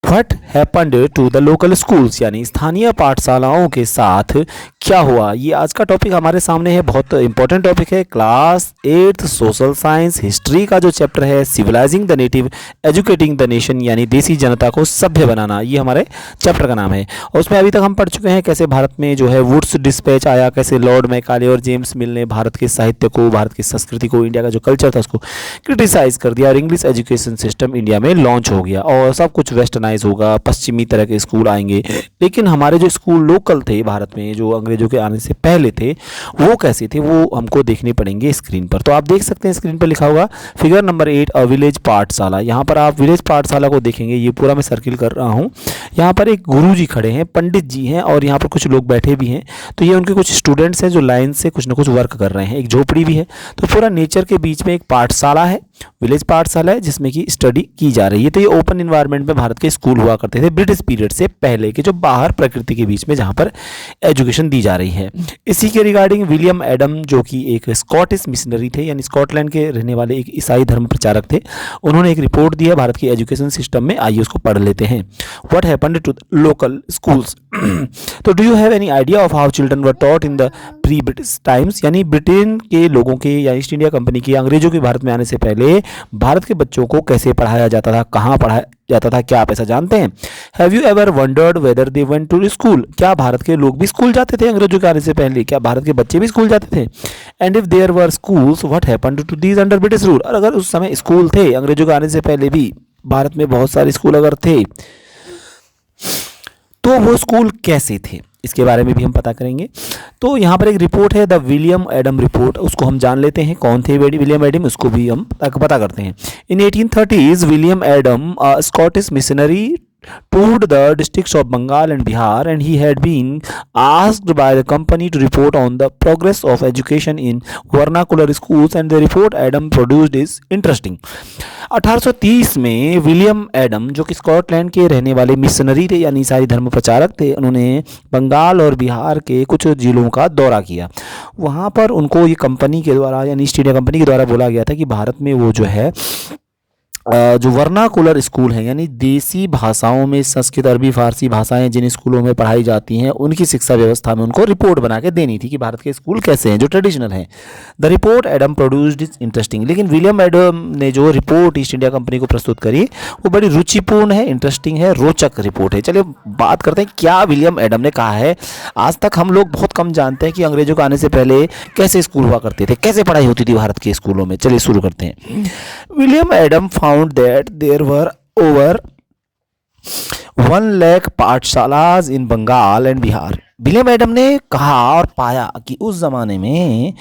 What happened to the local schools, यानी स्थानीय पाठशालाओं के साथ क्या हुआ। ये आज का टॉपिक हमारे सामने है, बहुत इंपॉर्टेंट टॉपिक है। Class 8th social science history का जो चैप्टर है civilising the native educating the nation, यानी देसी जनता को सभ्य बनाना, ये हमारे चैप्टर का नाम है। और उसमें अभी तक हम पढ़ चुके हैं कैसे भारत में जो है वुड्स डिस्पैच आया, कैसे लॉर्ड मैकाले और जेम्स मिल ने भारत के साहित्य को, भारत की संस्कृति को, इंडिया का जो कल्चर था उसको क्रिटिसाइज कर दिया और इंग्लिश एजुकेशन सिस्टम इंडिया में लॉन्च हो गया और सब कुछ वेस्टर्नाइज होगा, पश्चिमी तरह के स्कूल आएंगे। लेकिन हमारे जो स्कूल लोकल थे भारत में, जो अंग्रेजों के आने से पहले थे, वो कैसे थे वो हमको देखने पड़ेंगे स्क्रीन पर। तो आप देख सकते हैं स्क्रीन पर लिखा होगा फिगर नंबर 8 अ विलेज पाठशाला। यहाँ पर आप विलेज पाठशाला को देखेंगे, ये पूरा मैं सर्किल कर रहा हूँ। यहाँ पर एक गुरु जी खड़े हैं, पंडित जी हैं और यहाँ पर कुछ लोग बैठे भी हैं। तो ये उनके कुछ स्टूडेंट्स हैं जो लाइन से कुछ ना कुछ वर्क कर रहे हैं। एक झोपड़ी भी है। तो पूरा नेचर के बीच में एक पाठशाला है, विलेज पाठशाला है जिसमें कि स्टडी की जा रही है। तो ये ओपन इन्वायरमेंट में भारत के स्कूल हुआ करते थे ब्रिटिश पीरियड से पहले के, जो बाहर प्रकृति के बीच में जहाँ पर एजुकेशन दी जा रही है। इसी के रिगार्डिंग विलियम एडम, जो कि एक स्कॉटिश मिशनरी थे, यानी स्कॉटलैंड के रहने वाले एक ईसाई धर्म प्रचारक थे, उन्होंने एक रिपोर्ट दिया भारत की एजुकेशन सिस्टम में। आइए उसको पढ़ लेते हैं। What happened to local schools. तो do you have any idea of how children were taught in the pre British times, यानी ब्रिटेन के लोगों के या ईस्ट इंडिया कंपनी के, अंग्रेजों के भारत में आने से पहले भारत के बच्चों को कैसे पढ़ाया जाता था, कहाँ पढ़ाया जाता था, क्या आप ऐसा जानते हैं? Have you ever wondered whether they went to school, क्या भारत के लोग भी स्कूल जाते थे अंग्रेजों के आने से पहले? क्या भारत के बच्चे भी स्कूल जाते थे? And if there were schools what happened to these under British rule, और अगर उस समय स्कूल थे अंग्रेजों के आने से पहले भी भारत में बहुत सारे स्कूल अगर थे, तो वो स्कूल कैसे थे, इसके बारे में भी हम पता करेंगे। तो यहाँ पर एक रिपोर्ट है द विलियम एडम रिपोर्ट, उसको हम जान लेते हैं कौन थे विलियम एडम, उसको भी हम पता करते हैं। इन 1830s William Adam Scottish missionary toured the districts of Bengal and Bihar, and he had been asked by the company to report on the progress of education in vernacular schools, and the report Adam produced is interesting. 1830 में William Adam, जो कि Scotland के रहने वाले missionary थे यानी ईसाई धर्म प्रचारक थे, उन्होंने बंगाल और बिहार के कुछ जिलों का दौरा किया। वहाँ पर उनको ये कंपनी के द्वारा यानी ईस्ट इंडिया कंपनी के द्वारा बोला गया था कि भारत में वो जो है जो वर्नाकुलर स्कूल हैं, यानी देसी भाषाओं में संस्कृत, अरबी, फारसी भाषाएं जिन स्कूलों में पढ़ाई जाती हैं, उनकी शिक्षा व्यवस्था में उनको रिपोर्ट बना के देनी थी कि भारत के स्कूल कैसे हैं जो ट्रेडिशनल हैं। The report Adam produced is interesting, लेकिन विलियम एडम ने जो रिपोर्ट ईस्ट इंडिया कंपनी को प्रस्तुत करी वो बड़ी रुचिपूर्ण है, इंटरेस्टिंग है, रोचक रिपोर्ट है। चलिए बात करते हैं क्या विलियम एडम ने कहा है। आज तक हम लोग बहुत कम जानते हैं कि अंग्रेजों के आने से पहले कैसे स्कूल हुआ करते थे, कैसे पढ़ाई होती थी भारत के स्कूलों में। चलिए शुरू करते हैं। William Adam found that there were over 1 lakh pathshalas in Bengal and Bihar. William Adam ने कहा और पाया कि उस ज़माने में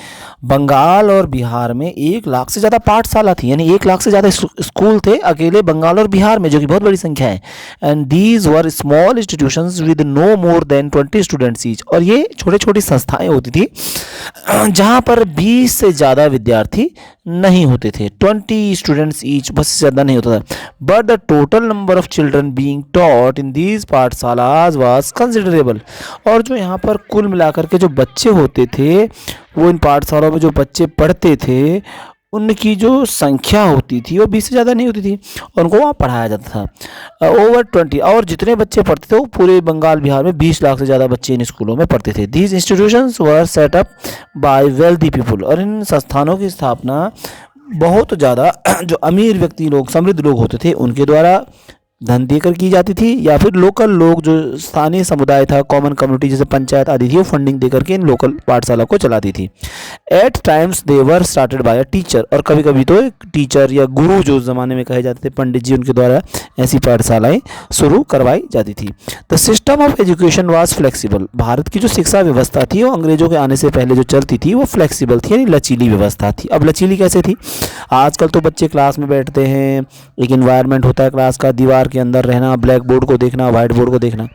बंगाल और बिहार में 1 लाख से ज़्यादा पाठशाला थी, यानी 1 लाख से ज़्यादा स्कूल थे अकेले बंगाल और बिहार में, जो कि बहुत बड़ी संख्या है। And these were small institutions with no more than 20 students each, और ये छोटी छोटी संस्थाएं होती थी जहाँ पर 20 से ज़्यादा विद्यार्थी नहीं होते थे, 20 स्टूडेंट्स ईच, बस से ज़्यादा नहीं होता था। But the total number of children being taught in these pathshalas was considerable, और जो यहाँ पर कुल मिलाकर के जो बच्चे होते थे, वो इन पाठशालाओं में जो बच्चे पढ़ते थे उनकी जो संख्या होती थी वो 20 से ज़्यादा नहीं होती थी और उनको वहाँ पढ़ाया जाता था। ओवर 20, और जितने बच्चे पढ़ते थे वो पूरे बंगाल बिहार में 20 लाख से ज़्यादा बच्चे इन स्कूलों में पढ़ते थे। These institutions were set up by wealthy people, और इन संस्थानों की स्थापना बहुत ज़्यादा जो अमीर व्यक्ति लोग, समृद्ध लोग होते थे, उनके द्वारा धन देकर की जाती थी, या फिर लोकल लोग जो स्थानीय समुदाय था, कॉमन कम्युनिटी जैसे पंचायत आदि थी, वो फंडिंग देकर के इन लोकल पाठशाला को चलाती थी। At times they were started by a teacher, और कभी कभी तो एक टीचर या गुरु जो उस ज़माने में कहे जाते थे, पंडित जी, उनके द्वारा ऐसी पाठशालाएँ शुरू करवाई जाती थी। The system of education was flexible, Bharat की जो शिक्षा व्यवस्था थी वो अंग्रेजों के आने से पहले जो चलती थी वो फ्लेक्सिबल थी, यानी लचीली व्यवस्था थी। अब लचीली कैसे थी? आजकल तो बच्चे क्लास में बैठते हैं, एक इन्वायरमेंट होता है क्लास का, दीवार के अंदर रहना, ब्लैक बोर्ड को देखना, वाइट बोर्ड को देखना,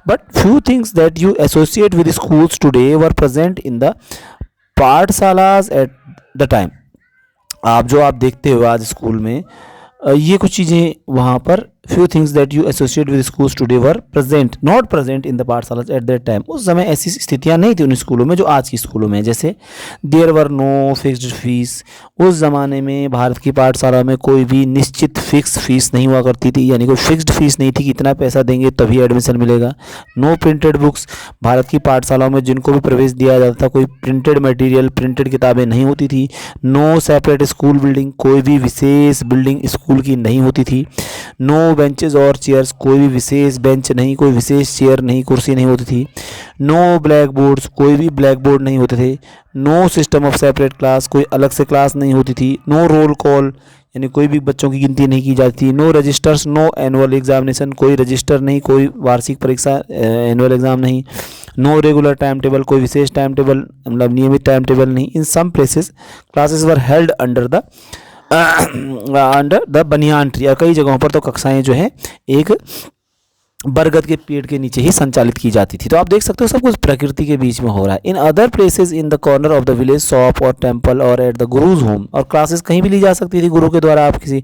but few things that you associate with schools today were present in the pathshalas at the time. आप देखते हो आज स्कूल में ये कुछ चीज़ें वहाँ पर few things that you associate with schools today were present not present in the पाठशाला at that time। उस समय ऐसी स्थितियां नहीं थी उन स्कूलों में जो आज की स्कूलों में। जैसे there were no fixed fees, उस ज़माने में भारत की पाठशाला में कोई भी निश्चित फिक्स फीस नहीं हुआ करती थी, यानी कोई फिक्स्ड फीस नहीं थी कि इतना पैसा देंगे तभी एडमिशन मिलेगा। नो प्रिंटेड बुक्स, भारत की पाठशालाओं में जिनको भी प्रवेश दिया जाता था कोई प्रिंटेड मटेरियल प्रिंटेड किताबें नहीं होती थी। नो सेपरेट स्कूल बिल्डिंग, कोई भी विशेष बिल्डिंग स्कूल की नहीं होती थी। नो बेंचेज और चेयर्स, कोई भी विशेष बेंच नहीं, कोई विशेष चेयर नहीं, कुर्सी नहीं होती थी। नो ब्लैक बोर्ड्स, कोई भी ब्लैक बोर्ड नहीं होते थे। No system of separate class, कोई अलग से क्लास नहीं होती थी। नो रोल कॉल, यानी कोई भी बच्चों की गिनती नहीं की जाती थी। No registers, no annual examination, कोई रजिस्टर नहीं, कोई वार्षिक परीक्षा एनुअल एग्जाम नहीं। नो रेगुलर टाइम टेबल, कोई विशेष टाइम टेबल मतलब नियमित टाइम टेबल नहीं। In some places classes were held under the banyan tree, और कई जगहों पर तो कक्षाएं जो है एक बरगद के पेड़ के नीचे ही संचालित की जाती थी। तो आप देख सकते हो सब कुछ प्रकृति के बीच में हो रहा है। In other places in the corner of the village shop और टेम्पल और एट द गुरुज होम, और क्लासेस कहीं भी ली जा सकती थी गुरु के द्वारा। आप किसी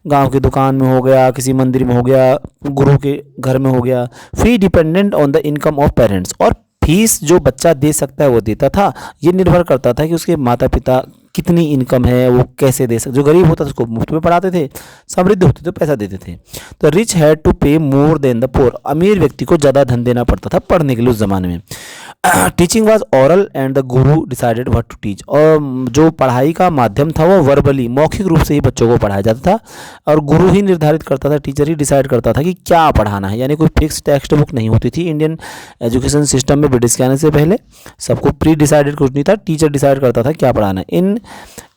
गांव की दुकान में हो गया, किसी मंदिर में हो गया, गुरु के घर में हो गया। Fee dependent on the income of parents, और फीस जो बच्चा दे सकता है वो देता था। ये निर्भर करता था कि उसके माता पिता कितनी इनकम है, वो कैसे दे सकते। जो गरीब होता था उसको मुफ्त में पढ़ाते थे, समृद्ध होते तो पैसा देते थे। तो रिच हैड टू पे मोर देन द पोर, अमीर व्यक्ति को ज़्यादा धन देना पड़ता था पढ़ने के लिए उस ज़माने में। Teaching was oral and the Guru decided what to teach, और जो पढ़ाई का माध्यम था वो वर्बली मौखिक रूप से ही बच्चों को पढ़ाया जाता था, और गुरु ही निर्धारित करता था, टीचर ही डिसाइड करता था कि क्या पढ़ाना है। यानी कोई फिक्स टेक्स्ट बुक नहीं होती थी इंडियन एजुकेशन सिस्टम में। ब्रिटिश के आने से पहले सबको प्री डिसाइडेड कुछ नहीं था, टीचर डिसाइड करता था क्या पढ़ाना है। In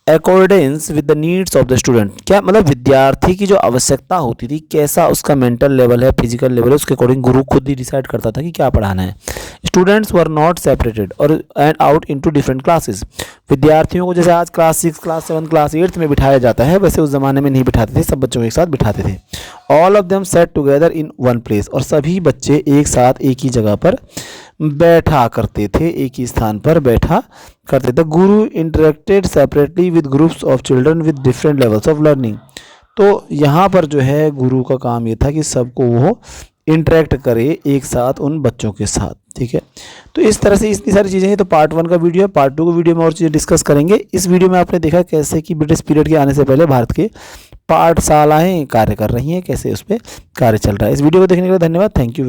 accordance with the needs of the student, क्या मतलब विद्यार्थी की जो आवश्यकता होती थी, कैसा उसका मेंटल लेवल है, फिजिकल लेवल है, उसके अकॉर्डिंग गुरु खुद ही डिसाइड करता था कि क्या पढ़ाना है। स्टूडेंट्स वर नॉट सेपरेटेड और and out into different classes, विद्यार्थियों को जैसे आज क्लास 6 क्लास 7 क्लास 8 में बिठाया जाता है वैसे उस ज़माने में नहीं बिठाते थे, सब बच्चों को एक साथ बिठाते थे। All of them set together in one place, और सभी बच्चे एक साथ एक ही जगह पर बैठा करते थे, एक ही स्थान पर बैठा करते थे। गुरु interacted separately with groups of children with different levels of learning, तो यहाँ पर जो है गुरु का काम ये था कि सबको वो इंटरेक्ट करे एक साथ उन बच्चों के साथ। ठीक है, तो इस तरह से इतनी सारी चीज़ें हैं। तो पार्ट 1 का वीडियो है, पार्ट 2 का वीडियो में और चीज़ें डिस्कस करेंगे। इस वीडियो में आपने देखा कैसे कि ब्रिटिश पीरियड के आने से पहले भारत के पाठशालाएँ कार्य कर रही हैं, कैसे उस पर कार्य चल रहा है। इस वीडियो को देखने के लिए धन्यवाद, थैंक यू।